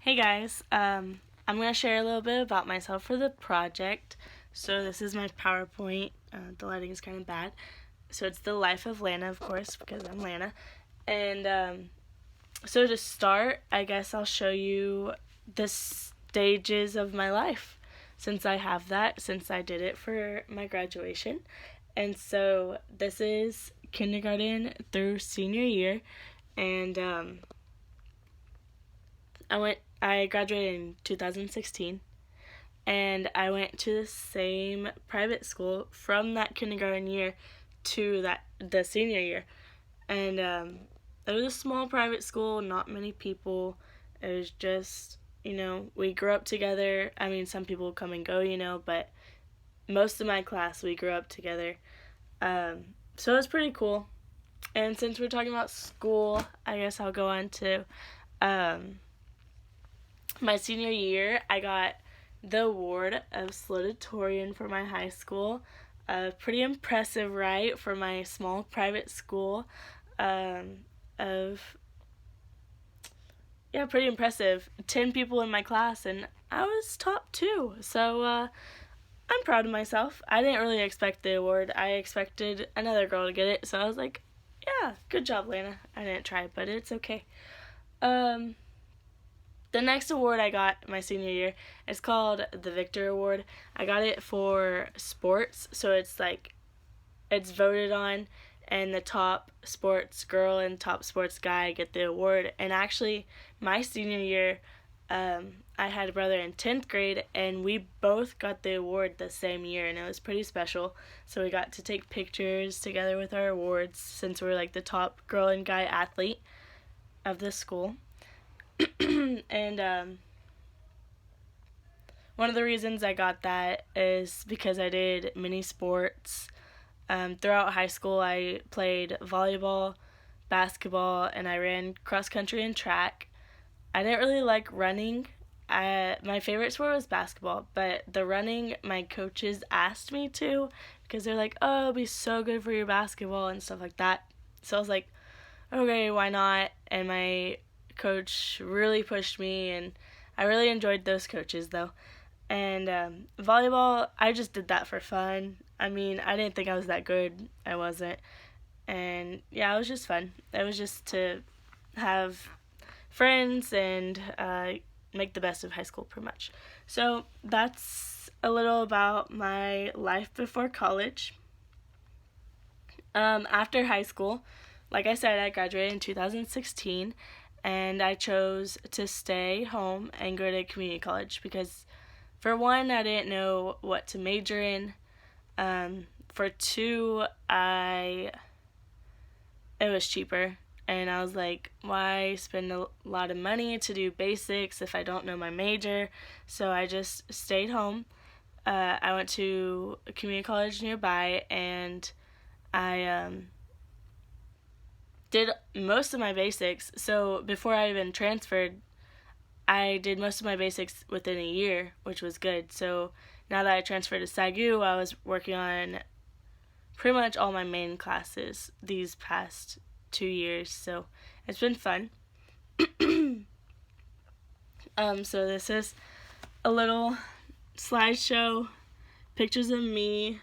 Hey guys, I'm going to share a little bit about myself for the project. So this is my PowerPoint. The lighting is kind of bad. So it's the life of Lana, of course, because I'm Lana. And so to start, I guess I'll show you the stages of my life since I have that, since I did it for my graduation. And so this is kindergarten through senior year. And I graduated in 2016, and I went to the same private school from that kindergarten year to the senior year. And it was a small private school, not many people. It was just, we grew up together. I mean, some people come and go, but most of my class, we grew up together. So it was pretty cool. And since we're talking about school, I guess I'll go on to my senior year. I got the award of salutatorian for my high school. Pretty impressive, right, for my small private school. Pretty impressive. 10 people in my class, and I was top 2. So I'm proud of myself. I didn't really expect the award. I expected another girl to get it, so I was like, yeah, good job, Lana. I didn't try, but it's okay. The next award I got my senior year is called the Victor Award. I got it for sports, so it's voted on, and the top sports girl and top sports guy get the award. And actually, my senior year, I had a brother in 10th grade, and we both got the award the same year, and it was pretty special. So we got to take pictures together with our awards, since we're like the top girl and guy athlete of the school. And one of the reasons I got that is because I did mini sports. Throughout high school, I played volleyball, basketball, and I ran cross country and track. I didn't really like running. My favorite sport was basketball, but the running, my coaches asked me to, because they're like, oh, it'll be so good for your basketball and stuff like that. So I was like, okay, why not? And my coach really pushed me, and I really enjoyed those coaches though. And volleyball, I just did that for fun. I mean, I didn't think I was that good. I wasn't. And yeah, it was just fun. It was just to have friends and make the best of high school, pretty much. So that's a little about my life before college. After high school, like I said, I graduated in 2016, and I chose to stay home and go to community college because, for one, I didn't know what to major in. For two, it was cheaper, and I was like, why spend a lot of money to do basics if I don't know my major? So I just stayed home. I went to a community college nearby, and I did most of my basics. So before I even transferred, I did most of my basics within a year, which was good. So now that I transferred to SAGU, I was working on pretty much all my main classes these past 2 years. So it's been fun. So this is a little slideshow, pictures of me.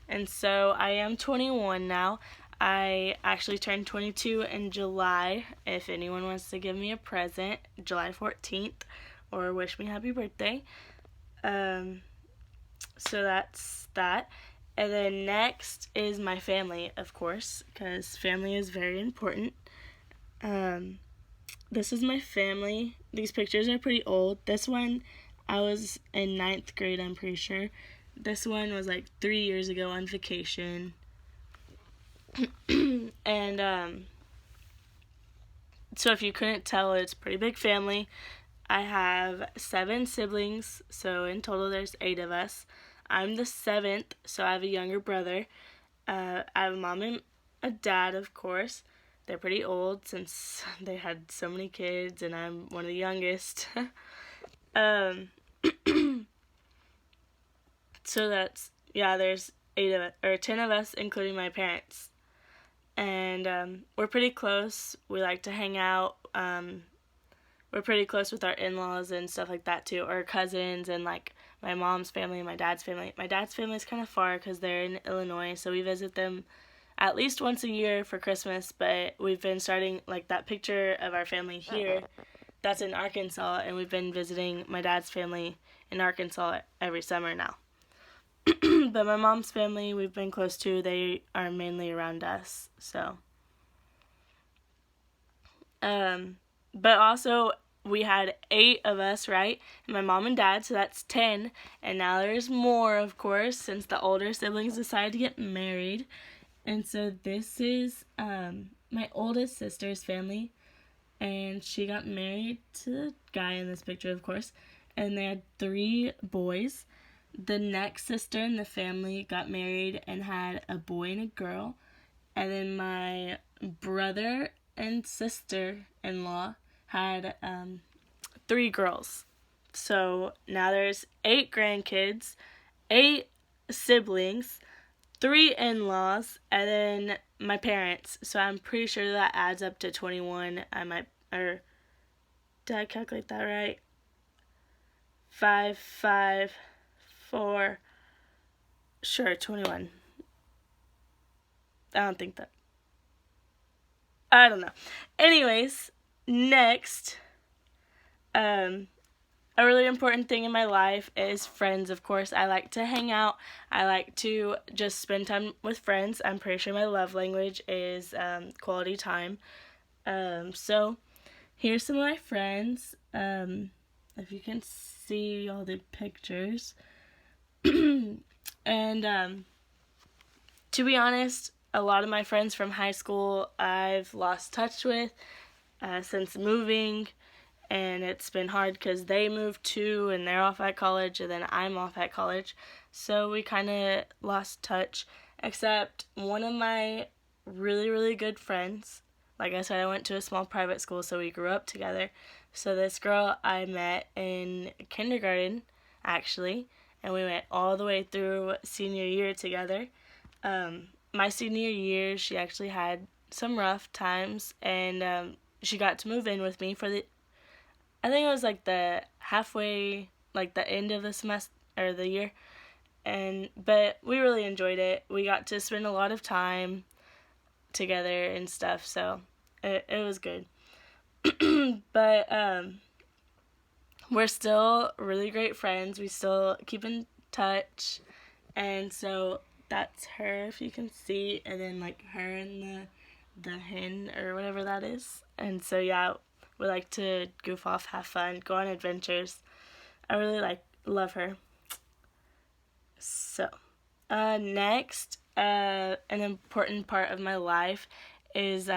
And so I am 21 now. I actually turned 22 in July. If anyone wants to give me a present, July 14th, or wish me happy birthday. So that's that. And then next is my family, of course, because family is very important. This is my family. These pictures are pretty old. This one, I was in 9th grade, I'm pretty sure. This one was like 3 years ago on vacation. And so if you couldn't tell, it's a pretty big family. I have 7 siblings, so in total there's 8 of us. I'm the 7th, so I have a younger brother. I have a mom and a dad, of course. They're pretty old since they had so many kids, and I'm one of the youngest. So there's 10 of us, including my parents. And we're pretty close. We like to hang out. we're pretty close with our in-laws and stuff like that too, or cousins and like my mom's family and my dad's family. My dad's family is kind of far because they're in Illinois, so we visit them at least once a year for Christmas, but we've been starting, like, that picture of our family here, that's in Arkansas, and we've been visiting my dad's family in Arkansas every summer now. But my mom's family, we've been close to. They are mainly around us, so. But also, we had 8 of us, right? And my mom and dad, so that's 10. And now there's more, of course, since the older siblings decided to get married. And so this is my oldest sister's family. And she got married to the guy in this picture, of course. And they had 3 boys. The next sister in the family got married and had a boy and a girl. And then my brother and sister-in-law had 3 girls. So now there's 8 grandkids, 8 siblings, 3 in-laws, and then my parents. So I'm pretty sure that adds up to 21. Did I calculate that right? 5, 5, 4, sure, 21. I don't know. Anyways, next, a really important thing in my life is friends, of course. I like to hang out. I like to just spend time with friends. I'm pretty sure my love language is quality time. So here's some of my friends. If you can see all the pictures. And to be honest, a lot of my friends from high school I've lost touch with since moving, and it's been hard because they moved too, and they're off at college, and then I'm off at college, so we kind of lost touch, except one of my really, really good friends. Like I said, I went to a small private school, so we grew up together. So this girl I met in kindergarten, actually, and we went all the way through senior year together. My senior year, she actually had some rough times, and she got to move in with me for I think it was like the halfway, like the end of the semester, or the year, but we really enjoyed it. We got to spend a lot of time together and stuff, so it was good. But we're still really great friends. We still keep in touch, and so that's her, if you can see, and then like her and the hen or whatever that is. And so yeah, we like to goof off, have fun, go on adventures. I really love her. So next, an important part of my life is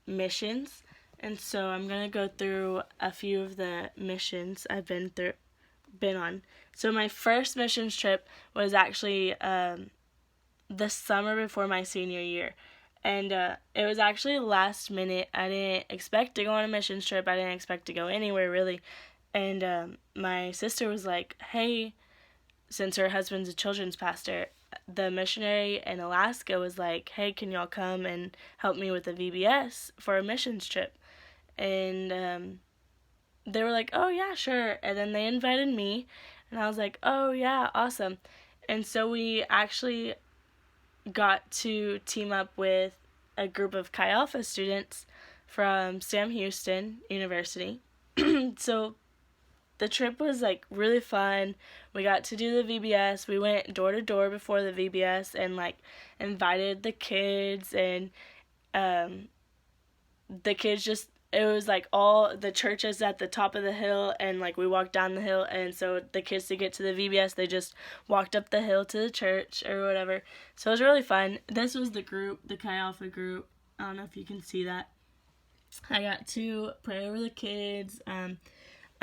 missions. And so I'm going to go through a few of the missions I've been on. So my first missions trip was actually the summer before my senior year. And it was actually last minute. I didn't expect to go on a missions trip. I didn't expect to go anywhere, really. And my sister was like, hey, since her husband's a children's pastor, the missionary in Alaska was like, hey, can y'all come and help me with the VBS for a missions trip? And they were like, oh, yeah, sure. And then they invited me, and I was like, oh, yeah, awesome. And so we actually got to team up with a group of Chi Alpha students from Sam Houston University. So the trip was really fun. We got to do the VBS. We went door to door before the VBS and invited the kids, and the kids just, it was all the churches at the top of the hill, and we walked down the hill, and so the kids, to get to the VBS, they just walked up the hill to the church or whatever. So it was really fun. This was the group, the Chi Alpha group. I don't know if you can see that. I got to pray over the kids. I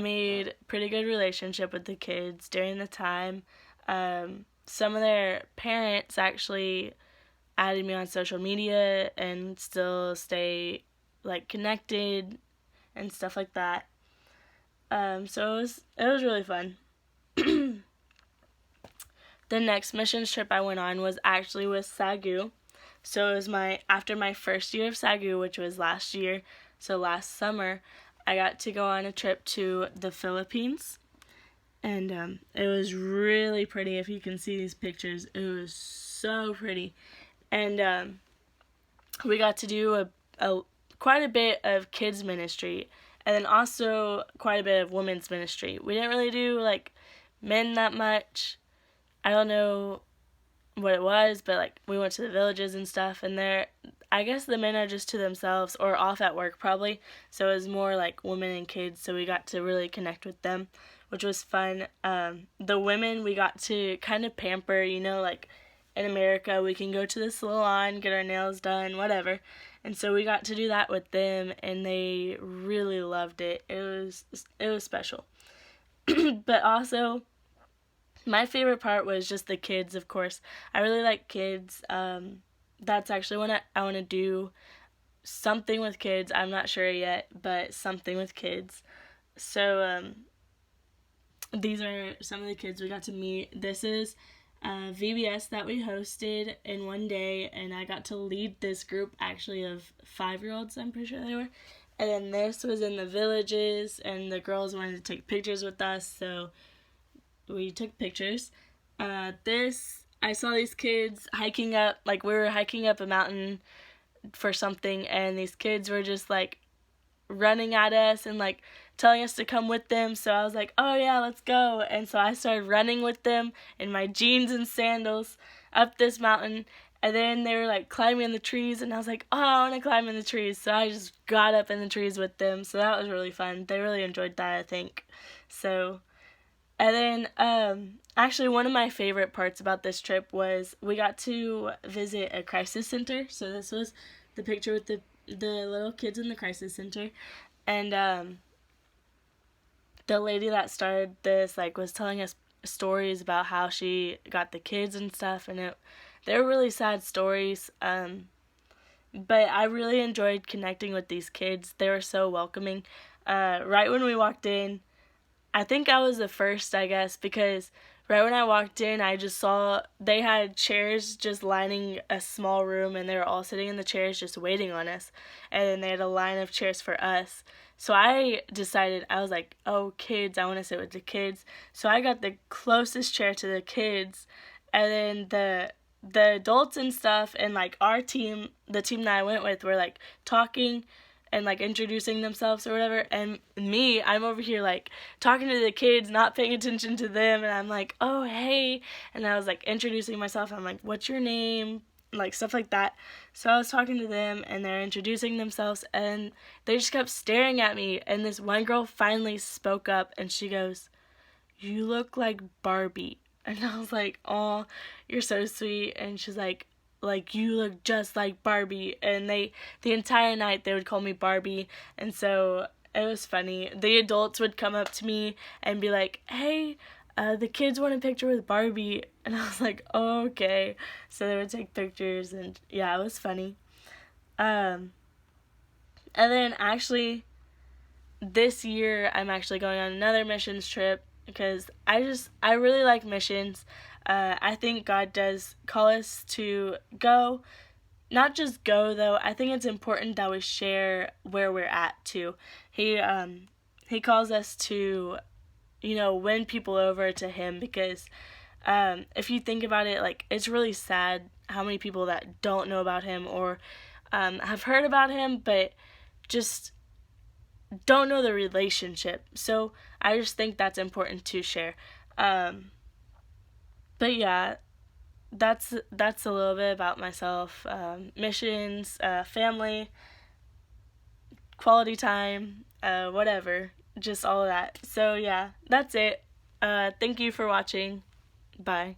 made pretty good relationship with the kids during the time. Some of their parents actually added me on social media and still stay connected and stuff like that. So it was really fun. The next missions trip I went on was actually with SAGU. So it was after my first year of SAGU, which was last year, so last summer, I got to go on a trip to the Philippines, and it was really pretty. If you can see these pictures, it was so pretty. And we got to do quite a bit of kids ministry, and then also quite a bit of women's ministry. We didn't really do like men that much. I don't know what it was, but like we went to the villages and stuff, and there, I guess the men are just to themselves or off at work probably, so it was more like women and kids, so we got to really connect with them, which was fun. The women, we got to kind of pamper, you know, like in America we can go to the salon, get our nails done, whatever, and so we got to do that with them, and they really loved it. It was special. But also, my favorite part was just the kids, of course. I really like kids. That's actually what I want to do. Something with kids. I'm not sure yet, but something with kids. So these are some of the kids we got to meet. This is VBS that we hosted in one day, and I got to lead this group actually of 5-year-olds, I'm pretty sure they were. And then this was in the villages, and the girls wanted to take pictures with us, so we took pictures. I saw these kids hiking up, like we were hiking up a mountain for something, and these kids were just like running at us and like telling us to come with them. So I was like, oh yeah, let's go. And so I started running with them in my jeans and sandals up this mountain. And then they were like climbing in the trees, and I was like, oh, I want to climb in the trees. So I just got up in the trees with them. So that was really fun. They really enjoyed that, I think. So, and then actually one of my favorite parts about this trip was we got to visit a crisis center. So this was the picture with the little kids in the crisis center. And the lady that started this like was telling us stories about how she got the kids and stuff, and they were really sad stories. But I really enjoyed connecting with these kids. They were so welcoming. Right when we walked in, I think I was the first, I guess, because right when I walked in, I just saw they had chairs just lining a small room, and they were all sitting in the chairs just waiting on us. And then they had a line of chairs for us. So I decided, I was like, oh, kids, I want to sit with the kids. So I got the closest chair to the kids. And then the adults and stuff, and like our team, the team that I went with, were like talking and like introducing themselves or whatever, and me, I'm over here like talking to the kids, not paying attention to them, and I'm like, oh hey, and I was like introducing myself. I'm like, what's your name, like stuff like that. So I was talking to them, and they're introducing themselves, and they just kept staring at me, and this one girl finally spoke up, and she goes, you look like Barbie. And I was like, oh, you're so sweet. And she's like, you look just like Barbie. And the entire night they would call me Barbie, and so it was funny. The adults would come up to me and be like, hey, the kids want a picture with Barbie. And I was like, oh, okay. So they would take pictures, and yeah, it was funny. And then actually this year I'm actually going on another missions trip, because I really like missions. I think God does call us to go. Not just go, though. I think it's important that we share where we're at, too. He calls us to, win people over to Him, because if you think about it, like, it's really sad how many people that don't know about Him or have heard about Him, but just don't know the relationship. So I just think that's important to share. But yeah, that's a little bit about myself. Missions, family, quality time, whatever, just all of that. So yeah, that's it. Thank you for watching. Bye.